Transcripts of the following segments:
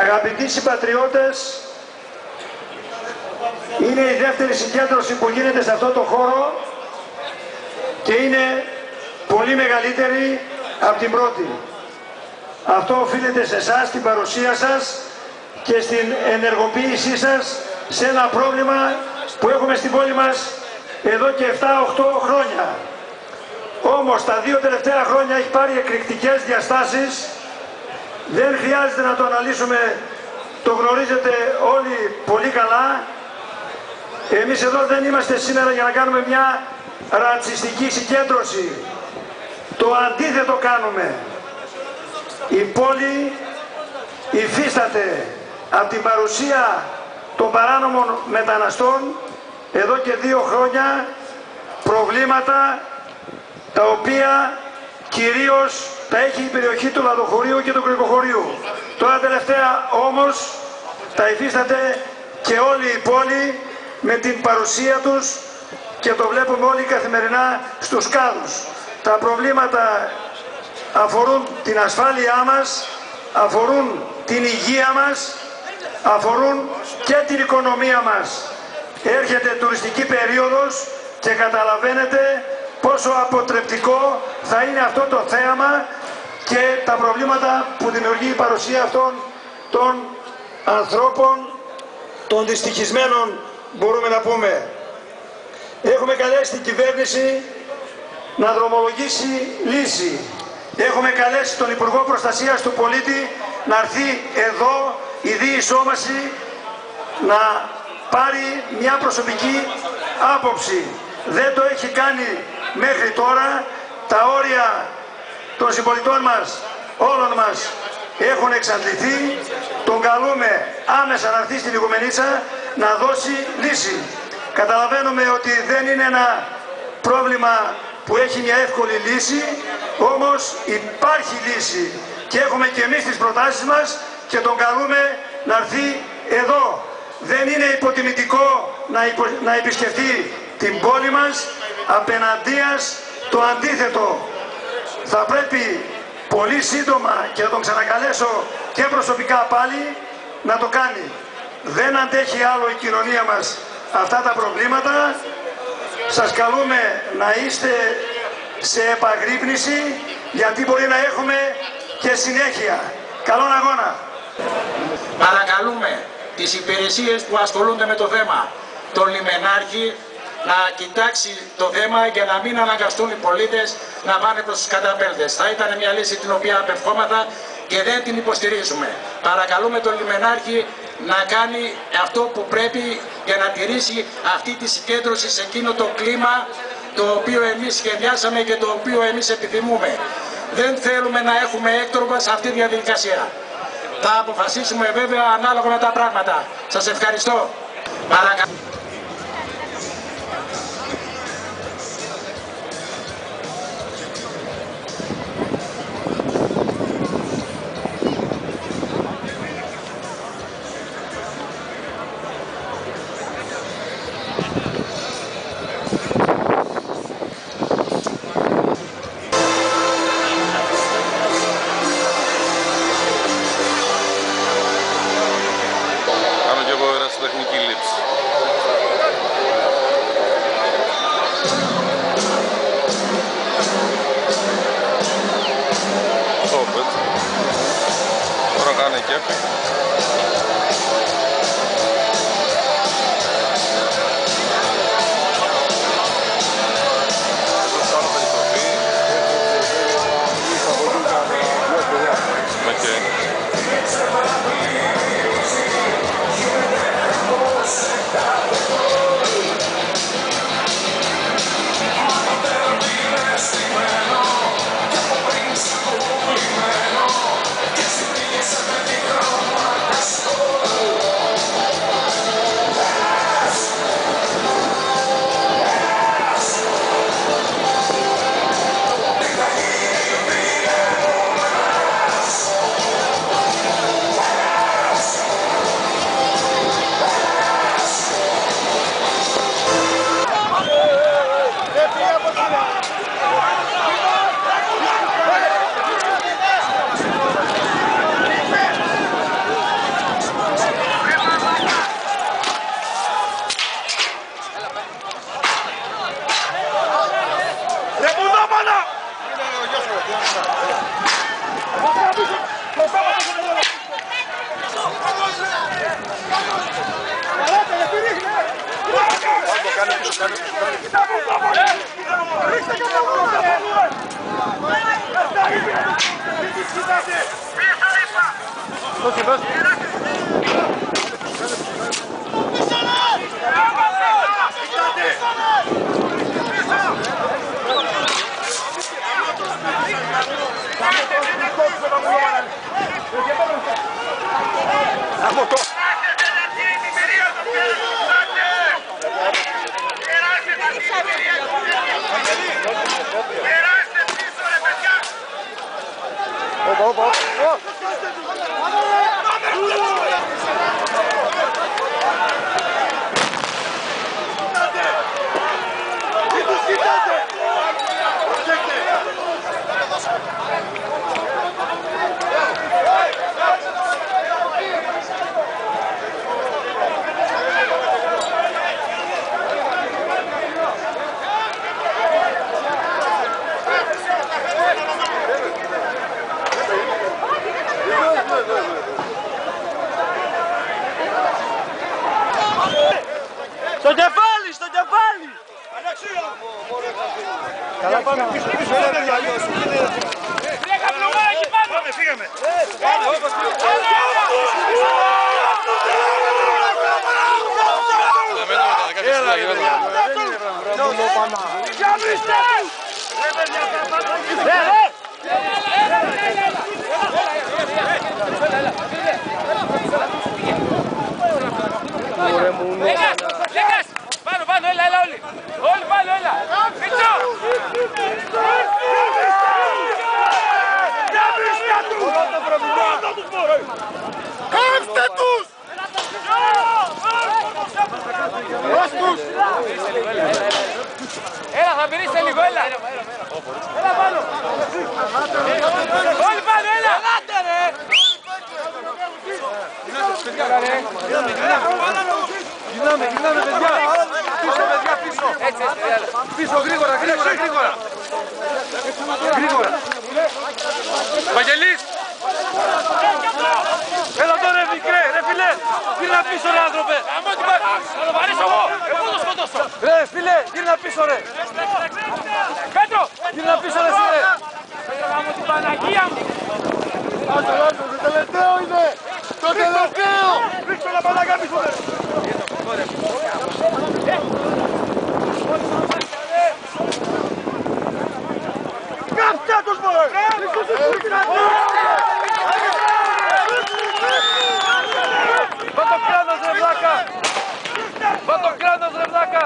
Αγαπητοί συμπατριώτες, είναι η δεύτερη συγκέντρωση που γίνεται σε αυτό το χώρο και είναι πολύ μεγαλύτερη από την πρώτη. Αυτό οφείλεται σε εσάς, την παρουσία σας και στην ενεργοποίησή σας σε ένα πρόβλημα που έχουμε στην πόλη μας εδώ και 7-8 χρόνια. Όμως τα 2 τελευταία χρόνια έχει πάρει εκρηκτικές διαστάσεις. Δεν χρειάζεται να το αναλύσουμε, το γνωρίζετε όλοι πολύ καλά. Εμείς εδώ δεν είμαστε σήμερα για να κάνουμε μια ρατσιστική συγκέντρωση. Το αντίθετο κάνουμε. Η πόλη υφίσταται από την παρουσία των παράνομων μεταναστών εδώ και 2 χρόνια προβλήματα τα οποία κυρίως τα έχει η περιοχή του Λαδοχωρίου και του Κρικοχωρίου. Τώρα τελευταία όμως τα υφίσταται και όλη η πόλη με την παρουσία τους και το βλέπουμε όλοι καθημερινά στους κάδους. Τα προβλήματα αφορούν την ασφάλειά μας, αφορούν την υγεία μας, αφορούν και την οικονομία μας. Έρχεται τουριστική περίοδος και καταλαβαίνετε πόσο αποτρεπτικό θα είναι αυτό το θέαμα και τα προβλήματα που δημιουργεί η παρουσία αυτών των ανθρώπων, των δυστυχισμένων μπορούμε να πούμε. Έχουμε καλέσει την κυβέρνηση να δρομολογήσει λύση. Έχουμε καλέσει τον Υπουργό Προστασίας του Πολίτη να έρθει εδώ η διεισόμαση να πάρει μια προσωπική άποψη. Δεν το έχει κάνει μέχρι τώρα. Τα όρια των συμπολιτών μας, όλων μας, έχουν εξαντληθεί. Τον καλούμε άμεσα να έρθει στην Ηγουμενίτσα να δώσει λύση. Καταλαβαίνουμε ότι δεν είναι ένα πρόβλημα που έχει μια εύκολη λύση, όμως υπάρχει λύση και έχουμε και εμείς τις προτάσεις μας και τον καλούμε να έρθει εδώ δεν είναι υποτιμητικό να επισκεφτεί την πόλη μας, απέναντίας το αντίθετο. Θα πρέπει πολύ σύντομα, και θα τον ξανακαλέσω και προσωπικά πάλι, να το κάνει. Δεν αντέχει άλλο η κοινωνία μας αυτά τα προβλήματα. Σας καλούμε να είστε σε επαγρύπνηση, γιατί μπορεί να έχουμε και συνέχεια. Καλόν αγώνα! Παρακαλούμε τις υπηρεσίες που ασχολούνται με το θέμα, τον λιμενάρχη, να κοιτάξει το θέμα για να μην αναγκαστούν οι πολίτες να πάνε προς τους καταπέλτες. Θα ήταν μια λύση την οποία απευχόμαθα και δεν την υποστηρίζουμε. Παρακαλούμε τον λιμενάρχη να κάνει αυτό που πρέπει για να τηρήσει αυτή τη συγκέντρωση σε εκείνο το κλίμα το οποίο εμείς σχεδιάσαμε και το οποίο εμείς επιθυμούμε. Δεν θέλουμε να έχουμε έκτροπα σε αυτή τη διαδικασία. Θα αποφασίσουμε βέβαια ανάλογα με τα πράγματα. Σας ευχαριστώ. Παρακαλώ. Τεχνική λήψη. Στόπετ. Τώρα κάνει κέφι. Στο κεφάλι, στο κεφάλι! Καλά πάμε πίσω, πίσω, δεν διαλύσουμε. Πάμε, φύγαμε. Πάνω, πάνω, έλα, έλα όλοι. Όλοι πάνω, έλα. Μίτσο! Κάψτε τους! Έλα, θα πειρήστε λίγο, έλα. Έλα πάνω. Όλοι πάνω, έλα. Ελάτε, ρε. Γυρνάμε, παιδιά. Πίσω, παιδιά, πίσω. Έτσι, έλα. Πίσω, γρήγορα. Βαγγελής. Έλα τώρα, μικρέ, ρε φίλε. Γύρνα πίσω, ρε άνθρωπε. Θα το βαρύσω εγώ. Εγώ το σκοτώσω. Ρε φίλε, γύρνα πίσω, ρε. Πέτρο. Γύρνα πίσω, ρε φίλε. Πέτρο, γάμω την Παναγία μου. Το τελευταίο είναι. Το τελευταίο. Ρίξτε ένα παλάγα πίσω, ρε. Κάψτε τους, μωρέ. Βά' το κράνος, ρε βλάκα. Βά' το κράνος, ρε βλάκα.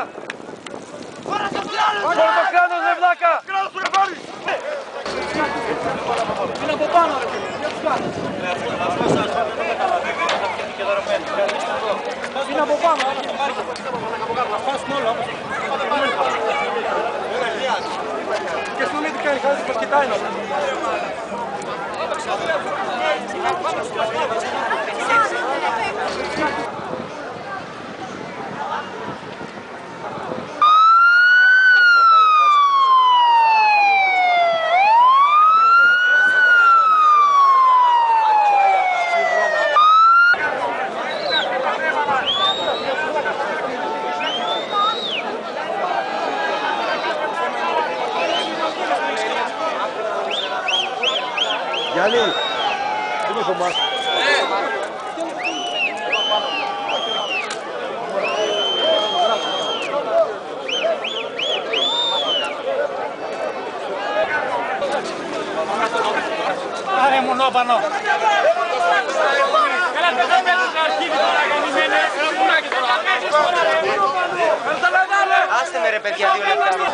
Βά' το κράνος, ρε βλάκα. Είναι από πάνω, ρε. Είναι από πάνω. Να φτάσουμε όλα. Και στον ίδιο κάνει χάρη πως κοιτάει να. Γιάννη, τι με κομμάτι. Άρε μονόπανο. Έλα το δάμε στο αρχίδι τώρα γαμημένε. Έλα πουλάκι τώρα. Άστε με ρε παιδιά 2 λεπτά.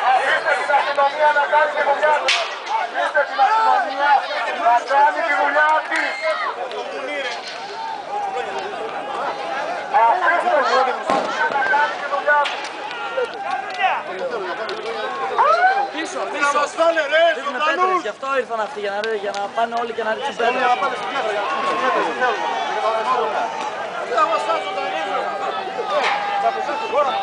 Αφήστε την αστυνομία να κάνει τη δουλειά της. Αφήστε την αστυνομία να κάνει τη δουλειά της. Αφήστε την αστυνομία να κάνει τη δουλειά της. Πίσω. Να μας φάνε ρε, ζωντανούς. Γι' αυτό ήρθαν αυτοί για να πάνε όλοι και να ρίξουν πέτρες. Να πάνε στην πέτρα. Θα μας φάνε ζωντανούς. Θα πεσάσουν τώρα.